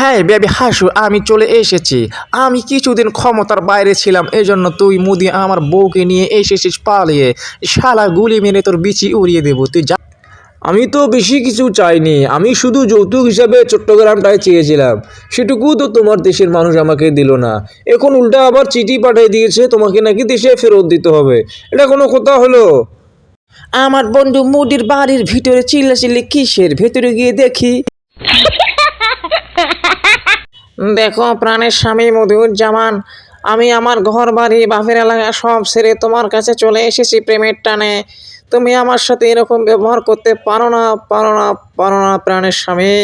হ্যাঁ বেবি হাসু, আমি চলে এসেছি। আমি কিছুদিন ক্ষমতার বাইরে ছিলাম, এজন্য তুই মুদি আমার বউকে নিয়ে এসেছিস পালিয়ে। শালা গুলি মেরে তোর বিচি উড়িয়ে দেবো, তুই যা। আমি তো বেশি কিছু চাইনি, আমি শুধু যৌতুক হিসাবে চট্টগ্রামটাই চেয়েছিলাম, সেটুকু তো তোমার দেশের মানুষ আমাকে দিল না। এখন উল্টা আবার চিঠি পাঠিয়ে দিয়েছে তোমাকে নাকি দেশে ফেরত দিতে হবে। এটা কোনো কথা হলো? আমার বন্ধু মুদির বাড়ির ভিতরে চিল্লাচিল্লি কিসের? ভেতরে গিয়ে দেখি। দেখো প্রাণের স্বামী মধুজ্জামান, আমি আমার ঘর বাড়ি বাপের এলাকা সব ছেড়ে তোমার কাছে চলে এসেছি প্রেমের টানে। তুমি আমার সাথে এরকম ব্যবহার করতে পারো না, পারো না, পারো না প্রাণের স্বামী।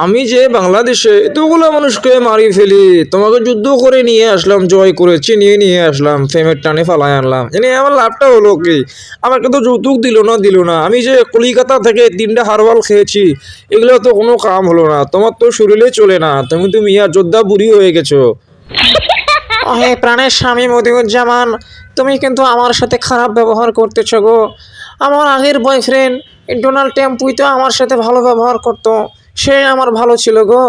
আমি যে বাংলাদেশে এতগুলো মানুষকে মারি ফেলি, তোমাকে যুদ্ধ করে নিয়ে আসলাম, জয় করে চিনিয়ে নিয়ে আসলাম, ফেমের টানে ফালাই আনলাম, এনে আমার লাভটা হলো কি? আমাকে তো যৌতুক দিল না। আমি যে কলিকাতা থেকে 3টা হারবাল খেয়েছি, এগুলো তো কোনো কাম হলো না। তোমার তো শরীরে চলে না, তুমি তো মিয়া যোদ্ধা বুড়ি হয়ে গেছো। হে প্রাণের স্বামী মধুজ্জামান, তুমি কিন্তু আমার সাথে খারাপ ব্যবহার করতেছো গো। আমার আগের বয়ফ্রেন্ড ডোনাল্ড ট্রাম্পই তো আমার সাথে ভালো ব্যবহার করতো, সে আমার ভালো ছিল গো।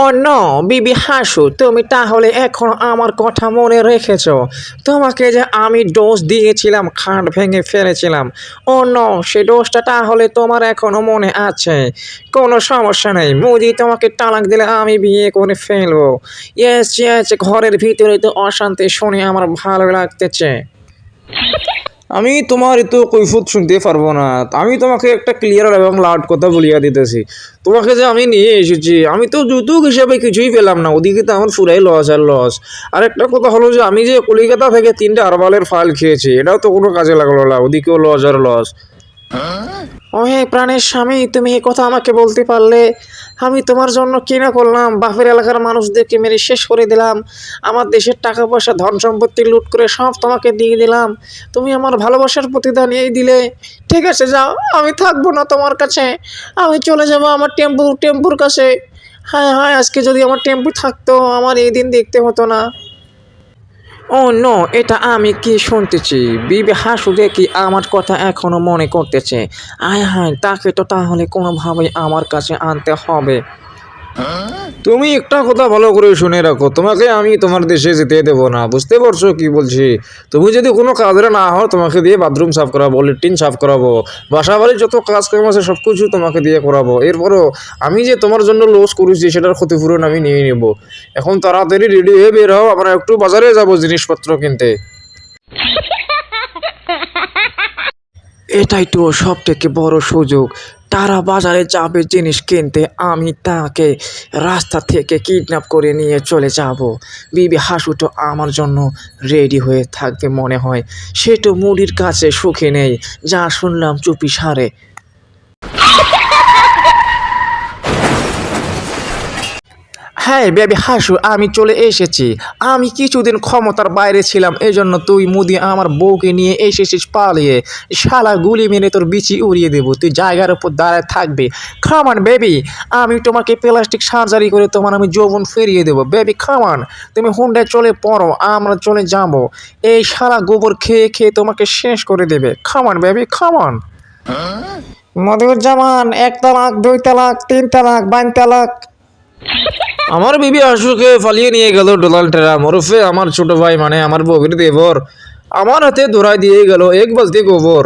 ও নো বিবি হাসু, তুমি তাহলে এখন আমার কথা মনে রেখেছো? তোমাকে যে আমি ডোজ দিয়েছিলাম, খাট ভেঙে ফেলেছিলাম। ও নো, সে ডোজটা তাহলে তোমার এখনো মনে আছে? কোনো সমস্যা নেই, মুদি তোমাকে তালাক দিলে আমি বিয়ে করে ফেলবো। ইয়েস ইয়েস, ঘরের ভিতরে তো অশান্তি শুনে আমার ভালো লাগতেছে। আমি তোমার এত কৈফত শুনতে পারবো না। আমি তোমাকে একটা ক্লিয়ার এবং লাউড কথা বলিয়া দিতেছি। তোমাকে যে আমি নিয়ে এসেছি, আমি তো যৌতুক হিসাবে কিছুই পেলাম না, ওদিকে তো আমার পুরাই লস আর লস। আর একটা কথা হলো যে আমি যে কলিকাতা থেকে 3টা হারবালের ফাইল খেয়েছি, এটাও তো কোনো কাজে লাগলো না, ওদিকেও লস আর লস। ও হে প্রাণের স্বামী, তুমি এ কথা আমাকে বলতে পারলে? আমি তোমার জন্য কি না করলাম, বাপের এলাকার মানুষদেরকে মেরে শেষ করে দিলাম, আমার দেশের টাকা পয়সা ধন সম্পত্তি লুট করে সব তোমাকে দিয়ে দিলাম। তুমি আমার ভালোবাসার প্রতিদান এই দিলে। ঠিক আছে যাও, আমি থাকবো না তোমার কাছে, আমি চলে যাব আমার টেম্পুর কাছে। হ্যাঁ হ্যাঁ, আজকে যদি আমার টেম্পু থাকতো আমার এই দিন দেখতে হতো না। ও নো, এটা আমি কি শুনতেছি? বিবে হাসু দেখি আমার কথা এখনো মনে করতেছে। আয় হায়, তাকে তো তাহলে কোনোভাবেই আমার কাছে আনতে হবে। তুমি একটা কথা ভালো করে শুনে রাখো, তোমাকে আমি তোমার দেশে যেতে দেবো না, বুঝতে পারছো কি বলছি? তুমি যদি কোনো কাজে না হও, তোমাকে দিয়ে বাথরুম সাফ করাবো, লেট্রিন সাফ করাবো, বাসা বাড়ির যত কাজ কাম আছে সব কিছু তোমাকে দিয়ে করাবো। এরপরও আমি যে তোমার জন্য লস করেছি সেটার ক্ষতিপূরণ আমি নিয়ে নেব। এখন তাড়াতাড়ি রেডি হয়ে বের হও, আমরা একটু বাজারে যাবো জিনিসপত্র কিনতে। এটাই তো সব থেকে বড় সুযোগ। তারা বাজারে যাবে জিনিস কিনতে, আমি তাকে রাস্তা থেকে কিডন্যাপ করে নিয়ে চলে যাব। বিবি হাসু তো আমার জন্য রেডি হয়ে থাকবে মনে হয়। সে তো মুড়ির কাছে সুখে নেই, যা শুনলাম চুপি সারে। হ্যাঁ বেবি হাসু, আমি চলে এসেছি। আমি কিছুদিন ক্ষমতার বাইরে ছিলাম, এজন্য তুই মুদি আমার বউকে নিয়ে এসেছিস পালিয়ে। শালা গুলি মেরে তোর বিচি উড়িয়ে দেবো, তুই জায়গার উপর দাঁড়ায় থাকবি। খামান বেবি, আমি তোমাকে প্লাস্টিক সার্জারি করে তোমার আমি যৌবন ফিরিয়ে দেবো। বেবি খামান, তুমি হুন্ডায় চলে পড়ো, আমরা চলে যাবো। এই শালা গোবর খেয়ে খেয়ে তোমাকে শেষ করে দেবে। খামান বেবি খামান। মধুজ্জামান, 1 তালাক, 2 তালাক, 3 তালাক, 5 তালাক। আমার বিবি আশুকে ফালিয়ে নিয়ে গেল ডোনাল্ড ট্রাম্প ওরফে আমার ছোট ভাই, মানে আমার বউয়ের দেবর। আমার হাতে ধরাই দিয়ে গেল 1 বালতি গোবর।